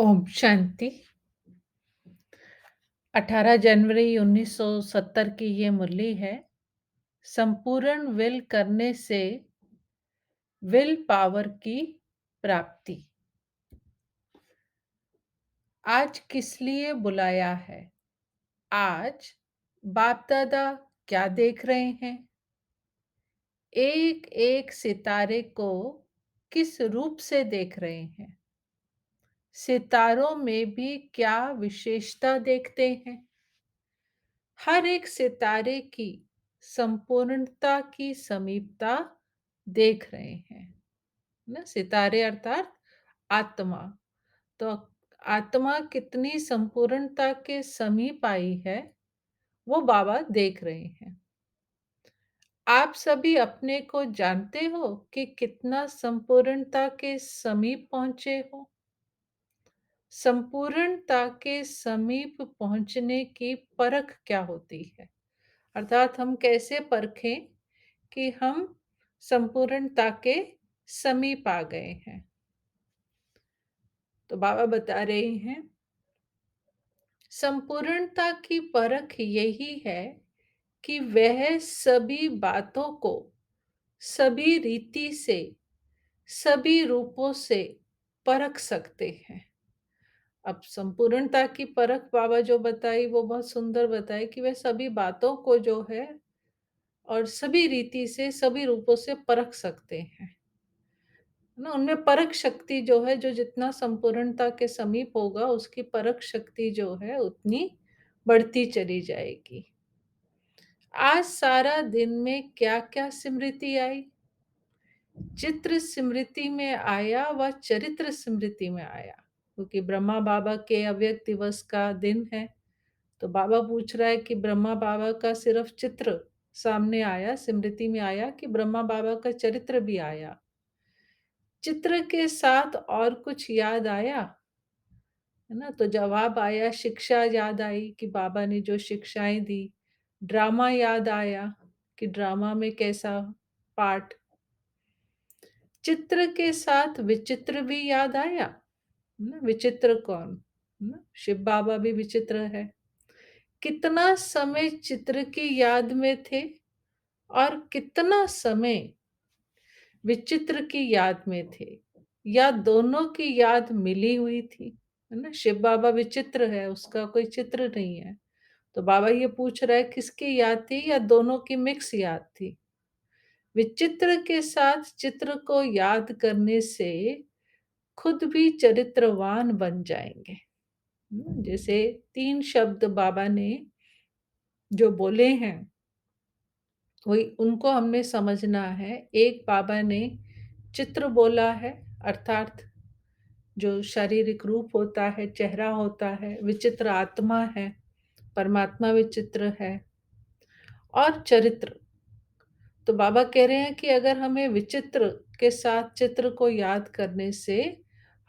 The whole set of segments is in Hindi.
ओम शांति। 18 जनवरी 1970 की ये मुरली है। संपूर्ण विल करने से विल पावर की प्राप्ति। आज किस लिए बुलाया है? आज बाप दादा क्या देख रहे हैं? एक एक सितारे को किस रूप से देख रहे हैं? सितारों में भी क्या विशेषता देखते हैं? हर एक सितारे की संपूर्णता की समीपता देख रहे हैं ना। सितारे अर्थात आत्मा। तो आत्मा कितनी संपूर्णता के समीप आई है वो बाबा देख रहे हैं। आप सभी अपने को जानते हो कि कितना संपूर्णता के समीप पहुंचे हो। संपूर्णता के समीप पहुंचने की परख क्या होती है, अर्थात हम कैसे परखें कि हम संपूर्णता के समीप आ गए हैं। तो बाबा बता रहे हैं, संपूर्णता की परख यही है कि वह सभी बातों को सभी रीति से सभी रूपों से परख सकते हैं। अब संपूर्णता की परख बाबा जो बताई वो बहुत सुंदर बताई कि वह सभी बातों को जो है और सभी रीति से सभी रूपों से परख सकते हैं ना। उनमें परख शक्ति जो है, जो जितना संपूर्णता के समीप होगा उसकी परख शक्ति जो है उतनी बढ़ती चली जाएगी। आज सारा दिन में क्या क्या स्मृति आई? चित्र स्मृति में आया व चरित्र स्मृति में आया, क्योंकि ब्रह्मा बाबा के अव्यक्त दिवस का दिन है। तो बाबा पूछ रहा है कि ब्रह्मा बाबा का सिर्फ चित्र सामने आया, स्मृति में आया, कि ब्रह्मा बाबा का चरित्र भी आया? चित्र के साथ और कुछ याद आया? है ना। तो जवाब आया, शिक्षा याद आई कि बाबा ने जो शिक्षाएं दी। ड्रामा याद आया कि ड्रामा में कैसा पार्ट। चित्र के साथ विचित्र भी याद आया ना। विचित्र कौन? ना, शिव बाबा भी विचित्र है। कितना समय चित्र की याद में थे और कितना समय विचित्र की याद में थे, या दोनों की याद मिली हुई थी? है ना। शिव बाबा विचित्र है, उसका कोई चित्र नहीं है। तो बाबा ये पूछ रहा है किसकी याद थी, या दोनों की मिक्स याद थी? विचित्र के साथ चित्र को याद करने से खुद भी चरित्रवान बन जाएंगे। जैसे 3 शब्द बाबा ने जो बोले हैं वही उनको हमने समझना है। एक बाबा ने चित्र बोला है, अर्थात जो शारीरिक रूप होता है, चेहरा होता है, विचित्र आत्मा है, परमात्मा विचित्र है। और चरित्र, तो बाबा कह रहे हैं कि अगर हमें विचित्र के साथ चित्र को याद करने से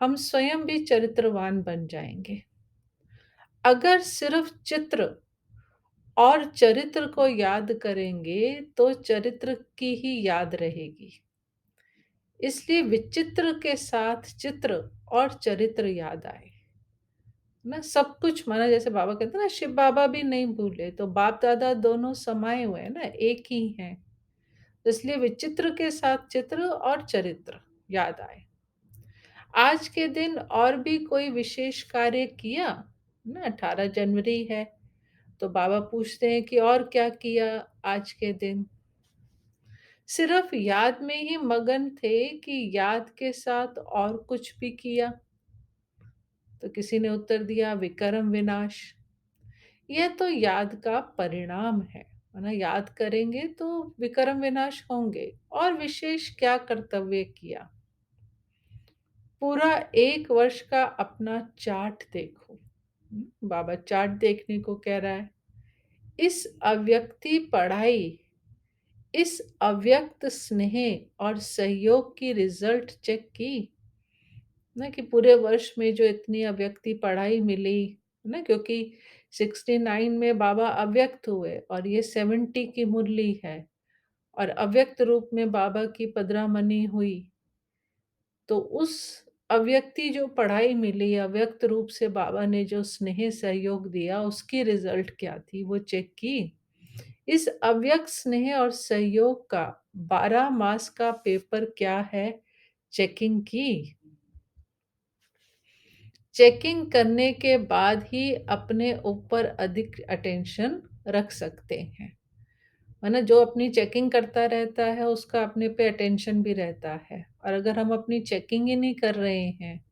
हम स्वयं भी चरित्रवान बन जाएंगे। अगर सिर्फ चित्र और चरित्र को याद करेंगे तो चरित्र की ही याद रहेगी। इसलिए विचित्र के साथ चित्र और चरित्र याद आए ना। सब कुछ माना, जैसे बाबा कहते हैं ना, शिव बाबा भी नहीं भूले, तो बाप दादा दोनों समाये हुए हैं ना, एक ही हैं। इसलिए विचित्र के साथ चित्र और चरित्र याद आए। आज के दिन और भी कोई विशेष कार्य किया ना। 18 जनवरी है तो बाबा पूछते हैं कि और क्या किया आज के दिन? सिर्फ याद में ही मगन थे कि याद के साथ और कुछ भी किया? तो किसी ने उत्तर दिया, विकर्म विनाश। यह तो याद का परिणाम है ना। याद करेंगे तो विकर्म विनाश होंगे। और विशेष क्या कर्तव्य किया? पूरा 1 वर्ष का अपना चार्ट देखो। बाबा चार्ट देखने को कह रहा है। इस अव्यक्ति पढ़ाई, इस अव्यक्त स्नेह और सहयोग की रिजल्ट चेक की ना, कि पूरे वर्ष में जो इतनी अव्यक्ति पढ़ाई मिली ना, क्योंकि 69 में बाबा अव्यक्त हुए और ये 70 की मुरली है और अव्यक्त रूप में बाबा की पदरामनी हुई। तो उस अव्यक्ति जो पढ़ाई मिली, अव्यक्त रूप से बाबा ने जो स्नेह सहयोग दिया, उसकी रिज़ल्ट क्या थी, वो चेक की। इस अव्यक्त स्नेह और सहयोग का 12 मास का पेपर क्या है, चेकिंग की। चेकिंग करने के बाद ही अपने ऊपर अधिक अटेंशन रख सकते हैं। है ना? जो अपनी चेकिंग करता रहता है, उसका अपने पे अटेंशन भी रहता है। और अगर हम अपनी चेकिंग ही नहीं कर रहे हैं,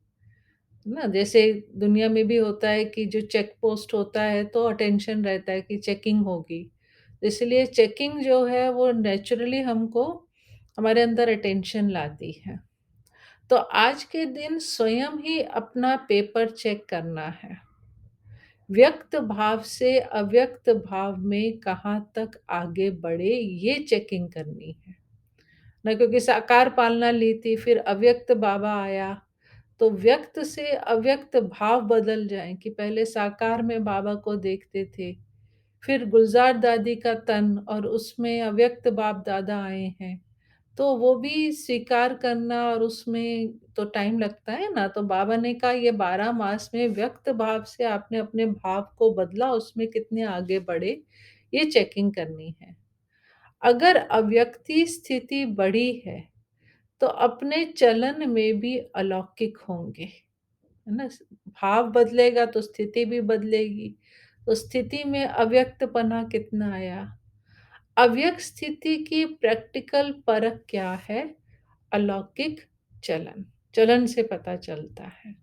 ना जैसे दुनिया में भी होता है कि जो चेक पोस्ट होता है तो अटेंशन रहता है कि चेकिंग होगी। इसलिए चेकिंग जो है वो नेचुरली हमको हमारे अंदर अटेंशन लाती है। तो आज के दिन स्वयं ही अपना पेपर चेक करना है। व्यक्त भाव से अव्यक्त भाव में कहाँ तक आगे बढ़े, ये चेकिंग करनी है। ना, क्योंकि साकार पालना ली थी, फिर अव्यक्त बाबा आया, तो व्यक्त से अव्यक्त भाव बदल जाएँ कि पहले साकार में बाबा को देखते थे, फिर गुलज़ार दादी का तन और उसमें अव्यक्त बाप दादा आए हैं। तो वो भी स्वीकार करना और उसमें तो टाइम लगता है ना, तो बाबा ने कहा ये 12 मास में व्यक्त भाव से आपने अपने भाव को बदला, उसमें कितने आगे बढ़े, ये चेकिंग करनी है। अगर अव्यक्ति स्थिति बढ़ी है, तो अपने चलन में भी अलौकिक होंगे, है ना? भाव बदलेगा तो स्थिति भी बदलेगी, तो स्थिति में अव्यक्तपना कितना आया। अव्यक्त स्थिति की प्रैक्टिकल परख क्या है? अलौकिक चलन। चलन से पता चलता है।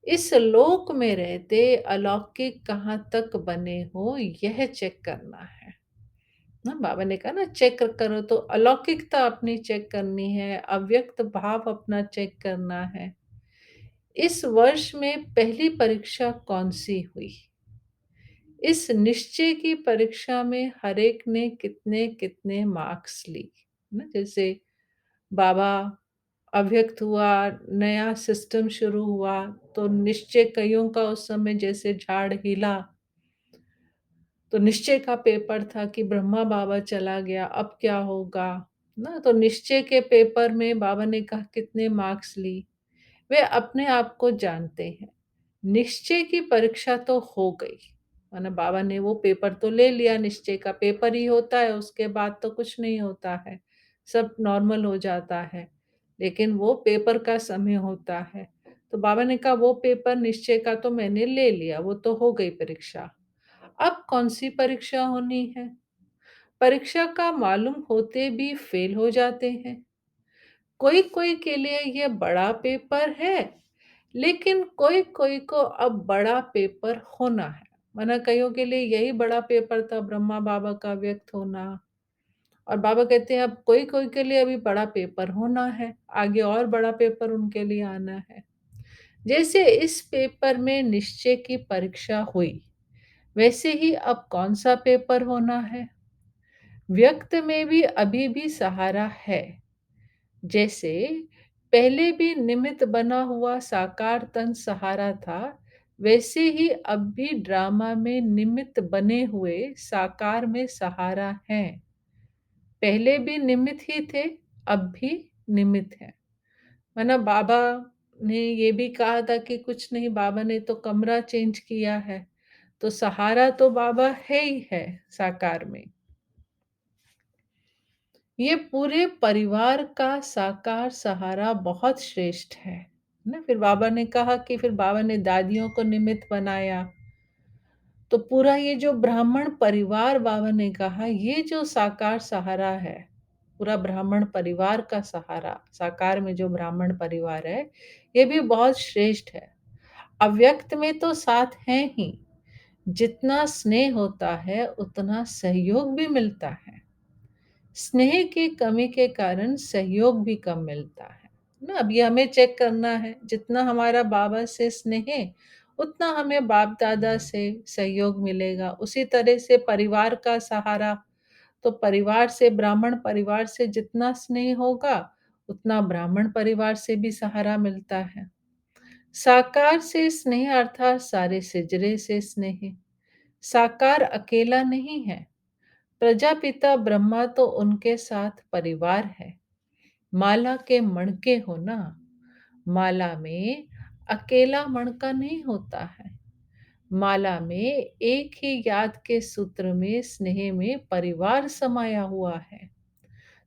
इस लोक में रहते अलौकिक कहाँ तक बने हो, यह चेक करना है। ना, बाबा ने कहा ना, चेक करो, तो अलौकिकता अपनी चेक करनी है, अव्यक्त भाव अपना चेक करना है। इस वर्ष में पहली परीक्षा कौन-सी हुई? इस निश्चय की परीक्षा में हर एक ने कितने-कितने मार्क्स ली। ना, जैसे बाबा अव्यक्त हुआ, नया सिस्टम शुरू हुआ, तो निश्चय कइयों का उस समय जैसे झाड़ हिला, तो निश्चय का पेपर था कि ब्रह्मा बाबा चला गया, अब क्या होगा? ना, तो निश्चय के पेपर में बाबा ने कहा कितने मार्क्स ली। वे अपने आप को जानते हैं। निश्चय की परीक्षा तो हो गई, माना बाबा ने वो पेपर तो ले लिया, निश्चय का पेपर ही होता है, उसके बाद तो कुछ नहीं होता है, सब नॉर्मल हो जाता है। लेकिन वो पेपर का समय होता है, तो बाबा ने कहा वो पेपर निश्चय का तो मैंने ले लिया, वो तो हो गई परीक्षा। अब कौन-सी परीक्षा होनी है? परीक्षा का मालूम होते भी फेल हो जाते हैं। कोई-कोई के लिए ये बड़ा पेपर है, लेकिन कोई-कोई को अब बड़ा पेपर होना है। माना कइयों के लिए यही बड़ा पेपर था, ब्रह्मा बाबा का व्यक्त होना, और बाबा कहते हैं अब कोई-कोई के लिए अभी बड़ा पेपर होना है, आगे और बड़ा पेपर उनके लिए आना है। जैसे इस पेपर में निश्चय की परीक्षा हुई, वैसे ही अब कौन-सा पेपर होना है? व्यक्त में भी अभी भी सहारा है। जैसे पहले भी निमित्त बना हुआ साकार तन सहारा था, वैसे ही अब भी ड्रामा में निमित्त बने हुए साकार में सहारा हैं। पहले भी निमित्त ही थे, अब भी निमित्त हैं। वरना बाबा ने ये भी कहा था कि कुछ नहीं, बाबा ने तो कमरा चेंज किया है, तो सहारा तो बाबा है ही है साकार में। ये पूरे परिवार का साकार सहारा बहुत श्रेष्ठ है ना। फिर बाबा ने कहा कि फिर बाबा ने दादियों को निमित्त बनाया, तो पूरा ये जो ब्राह्मण परिवार, बाबा ने कहा ये जो साकार सहारा है, पूरा ब्राह्मण परिवार का सहारा, साकार में जो ब्राह्मण परिवार है, ये भी बहुत श्रेष्ठ है। अव्यक्त में तो साथ हैं ही, जितना स्नेह होता है उतना सहयोग भी मिलता है। स्नेह की कमी के कारण सहयोग भी कम मिलता है ना। अब ये हमें चेक करना है, जितना हमारा बाबा से स्नेह उतना हमें बाप दादा से सहयोग मिलेगा। उसी तरह से परिवार का सहारा, तो परिवार से, ब्राह्मण परिवार से जितना स्नेह होगा उतना ब्राह्मण परिवार से भी सहारा मिलता है। साकार से स्नेह अर्थात सारे सिजरे से स्नेह। साकार अकेला नहीं है, प्रजापिता ब्रह्मा तो उनके साथ परिवार है। माला के मणके हो ना, माला में अकेला मणका नहीं होता है। माला में एक ही याद के सूत्र में, स्नेह में परिवार समाया हुआ है।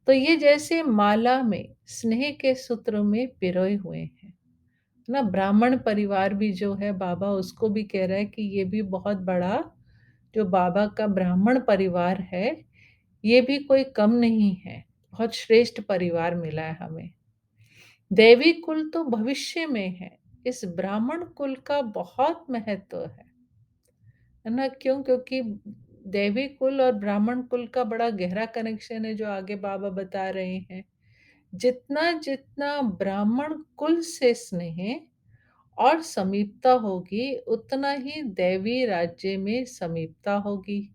तो ये जैसे माला में स्नेह के सूत्र में पिरोए हुए हैं ना। ब्राह्मण परिवार भी जो है, बाबा उसको भी कह रहा है कि ये भी बहुत बड़ा, जो बाबा का ब्राह्मण परिवार है, ये भी कोई कम नहीं है। बहुत श्रेष्ठ परिवार मिला है हमें। दैवी कुल तो भविष्य में है, इस ब्राह्मण कुल का बहुत महत्व है ना। क्यों? क्योंकि दैवी कुल और ब्राह्मण कुल का बड़ा गहरा कनेक्शन है, जो आगे बाबा बता रहे हैं। जितना जितना ब्राह्मण कुल से स्नेह और समीपता होगी, उतना ही दैवी राज्य में समीपता होगी।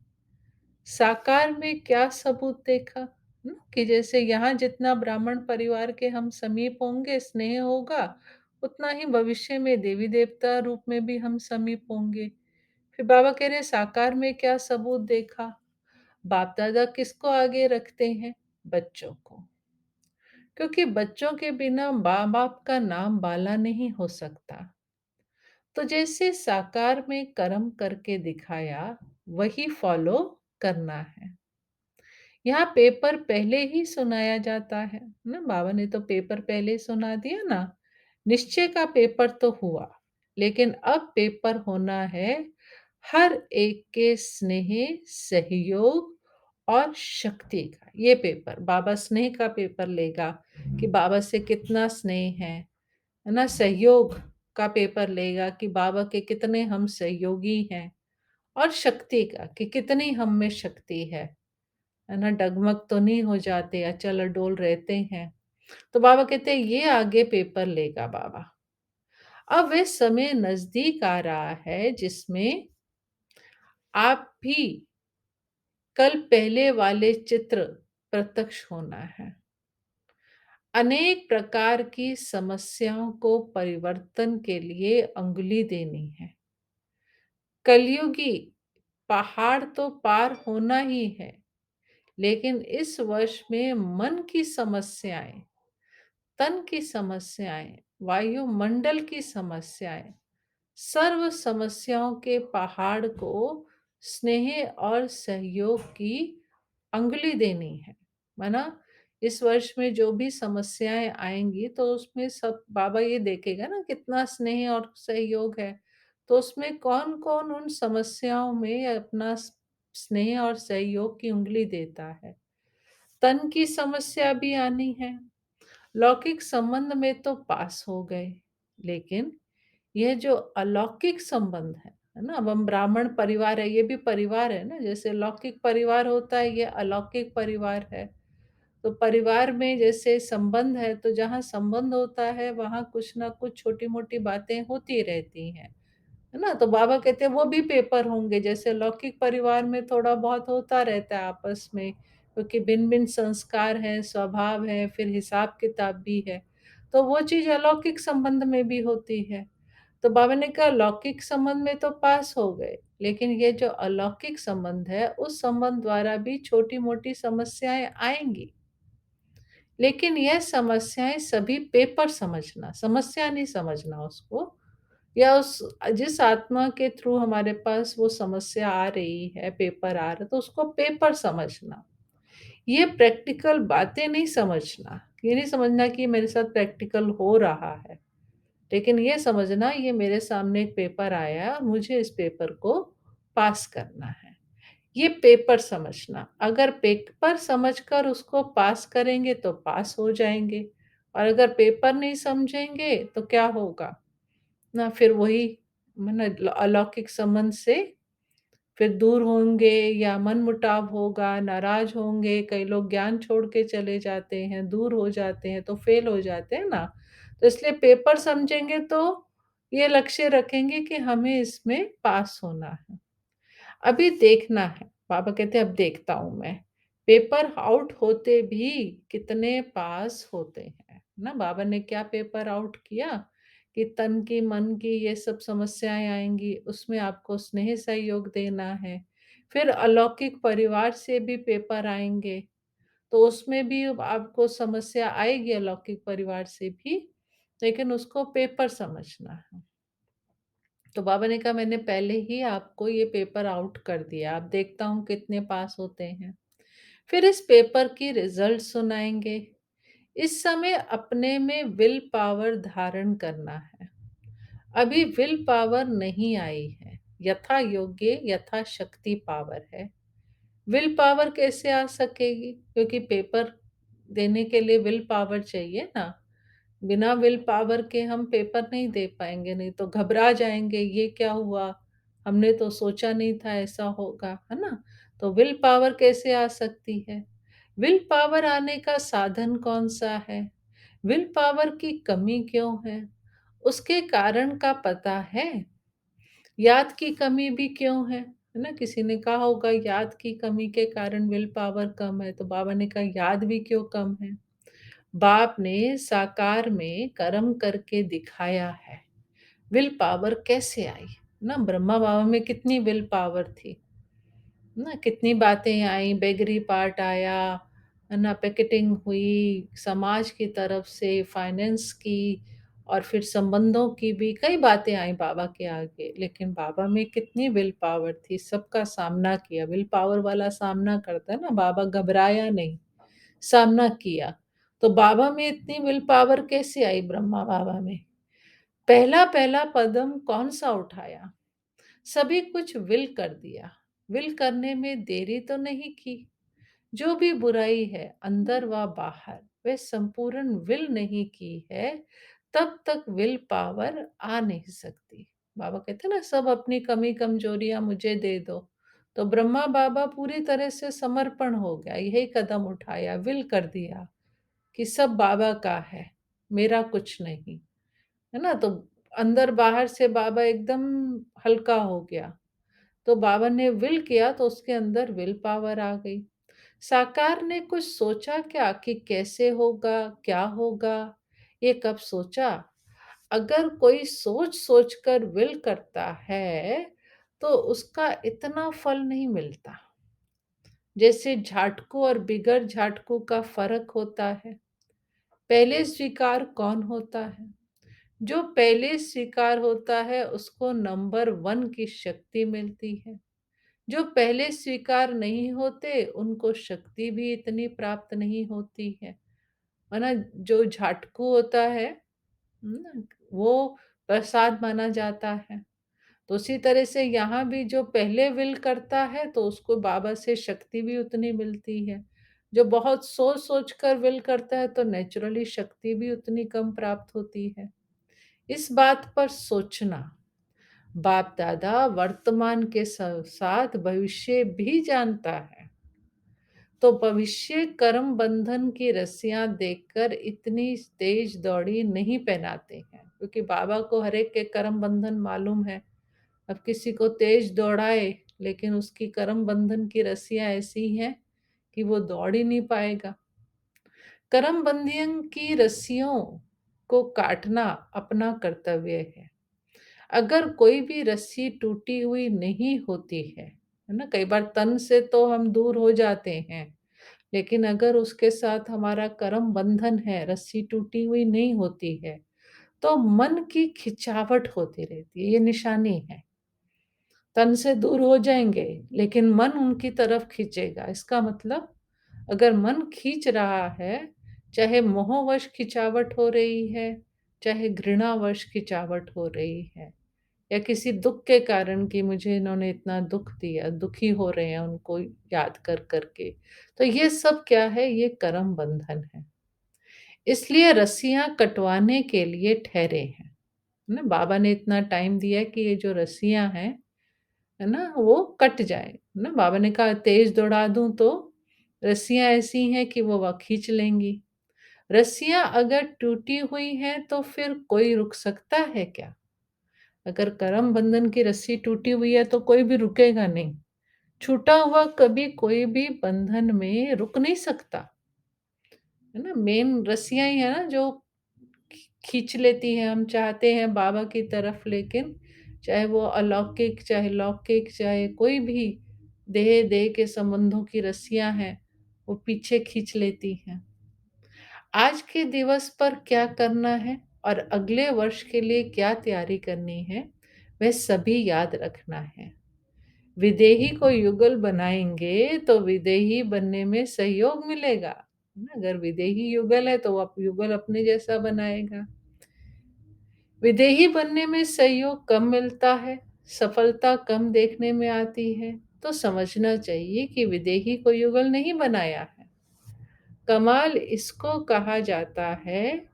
साकार में क्या सबूत देखा? कि जैसे यहाँ जितना ब्राह्मण परिवार के हम समीप होंगे, स्नेह होगा, उतना ही भविष्य में देवी देवता रूप में भी हम समीप होंगे। फिर बाबा कह रहे साकार में क्या सबूत देखा? बाप दादा किसको आगे रखते हैं? बच्चों को। क्योंकि बच्चों के बिना माँ बाप का नाम बाला नहीं हो सकता। तो जैसे साकार में कर्म करके दिखाया, वही फॉलो करना है। यहाँ पेपर पहले ही सुनाया जाता है ना। बाबा ने तो पेपर पहले ही सुना दिया ना। निश्चय का पेपर तो हुआ, लेकिन अब पेपर होना है हर एक के स्नेह, सहयोग और शक्ति का। ये पेपर बाबा स्नेह का पेपर लेगा कि बाबा से कितना स्नेह है ना। सहयोग का पेपर लेगा कि बाबा के कितने हम सहयोगी हैं। और शक्ति का कि कितनी हम में शक्ति है ना। डगमग तो नहीं हो जाते, अचल अडोल रहते हैं। तो बाबा कहते हैं ये आगे पेपर लेगा बाबा। अब वे समय नजदीक आ रहा है जिसमें आप भी कल पहले वाले चित्र प्रत्यक्ष होना है। अनेक प्रकार की समस्याओं को परिवर्तन के लिए अंगुली देनी है। कलयुगी पहाड़ तो पार होना ही है, लेकिन इस वर्ष में मन की समस्याएं, तन की समस्याएं, वायुमंडल की समस्याएं, सर्व समस्याओं के पहाड़ को स्नेह और सहयोग की अंगुली देनी है। माना इस वर्ष में जो भी समस्याएं आएंगी, तो उसमें सब बाबा ये देखेगा ना कितना स्नेह और सहयोग है। तो उसमें कौन कौन उन समस्याओं में अपना स्नेह और सहयोग की उंगली देता है। तन की समस्या भी आनी है। लौकिक संबंध में तो पास हो गए, लेकिन यह जो अलौकिक संबंध है ना। अब हम ब्राह्मण परिवार है, ये भी परिवार है ना। जैसे लौकिक परिवार होता है, ये अलौकिक परिवार है। तो परिवार में जैसे संबंध है, तो जहाँ संबंध होता है वहां कुछ ना कुछ छोटी मोटी बातें होती रहती हैं, है ना। तो बाबा कहते हैं वो भी पेपर होंगे। जैसे लौकिक परिवार में थोड़ा बहुत होता रहता है आपस में, क्योंकि भिन्न भिन्न संस्कार हैं, स्वभाव है, फिर हिसाब किताब भी है। तो वो चीज अलौकिक संबंध में भी होती है। तो बाबा ने कहा लौकिक संबंध में तो पास हो गए, लेकिन ये जो अलौकिक संबंध है, उस संबंध द्वारा भी छोटी मोटी समस्याएं आएंगी। लेकिन यह समस्याएं सभी पेपर समझना, समस्या नहीं समझना उसको, या उस जिस आत्मा के थ्रू हमारे पास वो समस्या आ रही है, पेपर आ रहा है, तो उसको पेपर समझना। ये प्रैक्टिकल बातें नहीं समझना। ये नहीं समझना कि मेरे साथ प्रैक्टिकल हो रहा है, लेकिन ये समझना ये मेरे सामने एक पेपर आया है और मुझे इस पेपर को पास करना है। ये पेपर समझना। अगर पेपर समझकर उसको पास करेंगे तो पास हो जाएंगे, और अगर पेपर नहीं समझेंगे तो क्या होगा ना। फिर वही मन अलौकिक संबंध से फिर दूर होंगे, या मन मुटाव होगा, नाराज होंगे। कई लोग ज्ञान छोड़ के चले जाते हैं, दूर हो जाते हैं, तो फेल हो जाते हैं ना। तो इसलिए पेपर समझेंगे तो ये लक्ष्य रखेंगे कि हमें इसमें पास होना है। अभी देखना है। पापा कहते हैं अब देखता हूँ मैं, पेपर आउट होते भी कितने पास होते हैं ना। बाबा ने क्या पेपर आउट किया कि तन की, मन की ये सब समस्याएं आएंगी, उसमें आपको स्नेह सहयोग देना है। फिर अलौकिक परिवार से भी पेपर आएंगे, तो उसमें भी आपको समस्या आएगी अलौकिक परिवार से भी। लेकिन उसको पेपर समझना है। तो बाबा ने कहा मैंने पहले ही आपको ये पेपर आउट कर दिया, अब देखता हूँ कितने पास होते हैं। फिर इस पेपर की रिजल्ट सुनाएँगे। इस समय अपने में विल पावर धारण करना है। अभी विल पावर नहीं आई है, यथा योग्य यथा शक्ति पावर है। विल पावर कैसे आ सकेगी? क्योंकि पेपर देने के लिए विल पावर चाहिए ना। बिना विल पावर के हम पेपर नहीं दे पाएँगे, नहीं तो घबरा जाएँगे, ये क्या हुआ? हमने तो सोचा नहीं था ऐसा होगा, है ना? तो विल पावर कैसे आ सकती है? विल पावर आने का साधन कौन-सा है? विल पावर की कमी क्यों है? उसके कारण का पता है? याद की कमी भी क्यों है ना? किसी ने कहा होगा याद की कमी के कारण विल पावर कम है, तो बाबा ने कहा याद भी क्यों कम है? बाप ने साकार में कर्म करके दिखाया है। विल पावर कैसे आई? ना ब्रह्मा बाबा में कितनी विल पावर थी, ना कितनी बातें आई, बेगरी पार्ट आया, है ना, पैकेटिंग हुई, समाज की तरफ से, फाइनेंस की और फिर संबंधों की भी कई बातें आई बाबा के आगे, लेकिन बाबा में कितनी विल पावर थी, सबका सामना किया। विल पावर वाला सामना करता है ना, बाबा घबराया नहीं, सामना किया। तो बाबा में इतनी विल पावर कैसे आई ब्रह्मा बाबा में? पहला-पहला कदम कौन-सा उठाया? सभी कुछ विल कर दिया। विल करने में देरी तो नहीं की। जो भी बुराई है अंदर व बाहर, वह संपूर्ण विल नहीं की है, तब तक विल पावर आ नहीं सकती। बाबा कहते हैं ना सब अपनी कमी कमजोरियां मुझे दे दो। तो ब्रह्मा बाबा पूरी तरह से समर्पण हो गया, यही कदम उठाया, विल कर दिया कि सब बाबा का है, मेरा कुछ नहीं, है ना? तो अंदर बाहर से बाबा एकदम हल्का हो गया। तो बाबा ने विल किया तो उसके अंदर विल पावर आ गई। साकार ने कुछ सोचा क्या कि कैसे होगा, क्या होगा? ये कब सोचा? अगर कोई सोच-सोच कर विल करता है, तो उसका इतना फल नहीं मिलता। जैसे झाटकू और बिगर झाटकू का फ़र्क होता है। पहले स्वीकार कौन होता है? जो पहले स्वीकार होता है, उसको नंबर 1 की शक्ति मिलती है। जो पहले स्वीकार नहीं होते, उनको शक्ति भी इतनी प्राप्त नहीं होती है। ना जो झाटकू होता है, ना, वो प्रसाद माना जाता है। तो उसी तरह से यहाँ भी जो पहले विल करता है, तो उसको बाबा से शक्ति भी उतनी मिलती है। जो बहुत सोच-सोच कर विल करता है, तो नेचुरली शक्ति भी उतनी कम प्राप्त होती है। इस बात पर सोचना, बाप-दादा वर्तमान के साथ भविष्य भी जानता है। तो भविष्य कर्म बंधन की रस्सियाँ देखकर इतनी तेज दौड़ी नहीं पहनाते हैं, क्योंकि बाबा को हर एक के कर्म बंधन मालूम है। अब किसी को तेज दौड़ाए, लेकिन उसकी कर्म बंधन की रस्सियाँ ऐसी हैं कि वो दौड़ ही नहीं पाएगा। कर्म बंधन की रस्सियों को काटना अपना कर्तव्य है। अगर कोई भी रस्सी टूटी हुई नहीं होती है ना? कई बार तन से तो हम दूर हो जाते हैं, लेकिन अगर उसके साथ हमारा कर्म बंधन है, रस्सी टूटी हुई नहीं होती है, तो मन की खिंचावट होती रहती है, ये निशानी है। तन से दूर हो जाएँगे, लेकिन मन उनकी तरफ खींचेगा। इसका मतलब अगर मन खींच रहा है, चाहे मोहवश खिंचावट हो रही है, चाहे घृणावश खिंचावट हो रही है, या किसी दुःख के कारण कि मुझे इन्होंने इतना दुःख दिया, दुखी हो रहे हैं उनको याद कर के। तो ये सब क्या है? ये कर्म बंधन है। इसलिए रस्सियाँ कटवाने के लिए ठहरे हैं। है ना? बाबा ने इतना टाइम दिया कि ये जो रस्सियाँ हैं, है ना? वो कट जाए। है ना? बाबा ने कहा तेज़ दौड़ा दूँ तो रस्सियाँ ऐसी हैं कि वो खींच लेंगी। रस्सियाँ अगर टूटी हुई हैं तो फिर कोई रुक सकता है क्या? अगर कर्म बंधन की रस्सी टूटी हुई है तो कोई भी रुकेगा नहीं। छूटा हुआ कभी कोई भी बंधन में रुक नहीं सकता। है ना? मेन रस्सियाँ ही है ना जो खींच लेती हैं, हम चाहते हैं बाबा की तरफ, लेकिन चाहे वो अलौकिक, चाहे लौकिक, चाहे कोई भी देह-देह के संबंधों की रस्सियाँ हैं, वो पीछे खींच लेती हैं। आज के दिवस पर क्या करना है? और अगले वर्ष के लिए क्या तैयारी करनी है, वह सभी याद रखना है। विदेही को युगल बनाएँगे, तो विदेही बनने में सहयोग मिलेगा। है ना? अगर विदेही युगल है, तो वो युगल अपने जैसा बनाएगा। विदेही बनने में सहयोग कम मिलता है, सफलता कम देखने में आती है, तो समझना चाहिए कि विदेही को युगल नहीं बनाया है। कमाल इसको कहा जाता है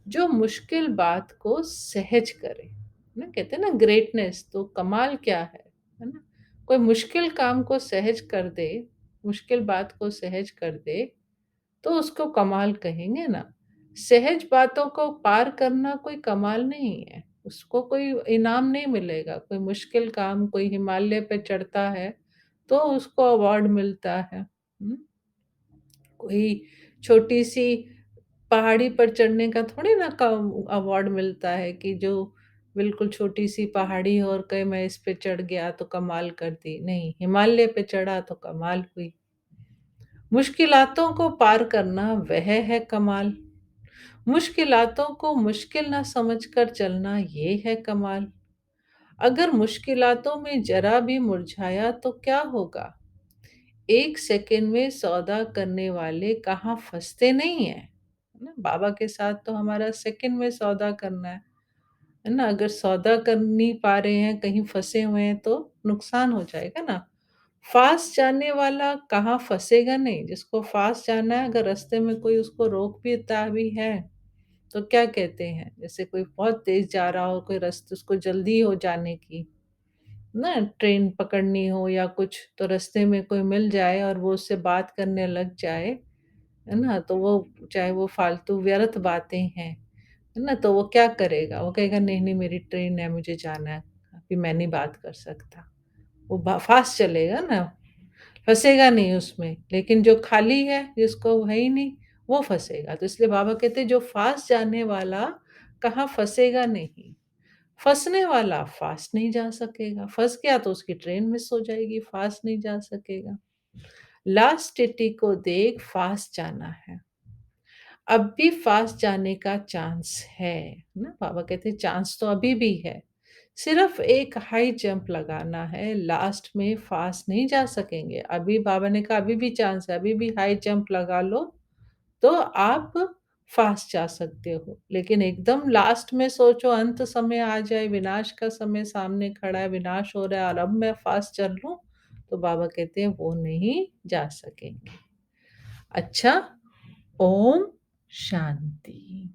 जो मुश्किल बात को सहज करे। ना कहते हैं ना ग्रेटनेस, तो कमाल क्या है ना? कोई मुश्किल काम को सहज कर दे, मुश्किल बात को सहज कर दे, तो उसको कमाल कहेंगे ना। सहज बातों को पार करना कोई कमाल नहीं है, उसको कोई इनाम नहीं मिलेगा। कोई मुश्किल काम, कोई हिमालय पे चढ़ता है, तो उसको अवार्ड मिलता है। कोई छोटी-सी पहाड़ी पर चढ़ने का थोड़ी ना कम अवार्ड मिलता है कि जो बिल्कुल छोटी-सी पहाड़ी हो और कहे मैं इस पे चढ़ गया तो कमाल कर दी। नहीं, हिमालय पे चढ़ा तो कमाल हुई। मुश्किलातों को पार करना वह है कमाल। मुश्किलातों को मुश्किल ना समझकर चलना ये है कमाल। अगर मुश्किलातों में ज़रा भी मुरझाया तो क्या होगा? 1 सेकंड में सौदा करने वाले कहाँ फँसते नहीं हैं। है ना? बाबा के साथ तो हमारा सेकंड में सौदा करना है ना? अगर सौदा कर नहीं पा रहे हैं, कहीं फँसे हुए हैं तो नुकसान हो जाएगा ना। फ़ास्ट जाने वाला कहाँ फँसेगा नहीं, जिसको फ़ास्ट जाना है अगर रास्ते में कोई उसको रोक देता भी है, तो क्या कहते हैं? जैसे कोई बहुत तेज़ जा रहा हो, कोई रास्ते उसको जल्दी हो जाने की, ना ट्रेन पकड़नी हो या कुछ, तो रास्ते में कोई मिल जाए और वो उससे बात करने लग जाए, है ना? तो वो चाहे वो फालतू व्यर्थ बातें हैं, है ना? तो वो क्या करेगा? वो कहेगा नहीं, नहीं मेरी ट्रेन है, मुझे जाना है, अभी मैं नहीं बात कर सकता। वो फ़ास्ट चलेगा ना, फँसेगा नहीं उसमें, लेकिन जो खाली है, जिसको है ही नहीं, वो फँसेगा। तो इसलिए बाबा कहते हैं जो फ़ास्ट जाने वाला कहाँ फँसेगा नहीं। फँसने वाला फ़ास्ट नहीं जा सकेगा, फँस गया तो उसकी ट्रेन मिस हो जाएगी, फ़ास्ट नहीं जा सकेगा। लास्ट टिटी को देख फ़ास्ट जाना है। अब भी फ़ास्ट जाने का चांस है ना? बाबा कहते हैं चांस तो अभी भी है। सिर्फ़ एक हाई जंप लगाना है, लास्ट में फ़ास्ट नहीं जा सकेंगे। अभी बाबा ने कहा अभी भी चांस है, अभी भी हाई जंप लगा लो, तो आप फ़ास्ट जा सकते हो। लेकिन एकदम लास्ट में सोचो अंत समय आ जाए, विनाश का समय सामने खड़ा है, विनाश हो रहा है और अब मैं फ़ास्ट चल लूँ, तो बाबा कहते हैं वो नहीं जा सकेंगे। अच्छा, ओम शांति।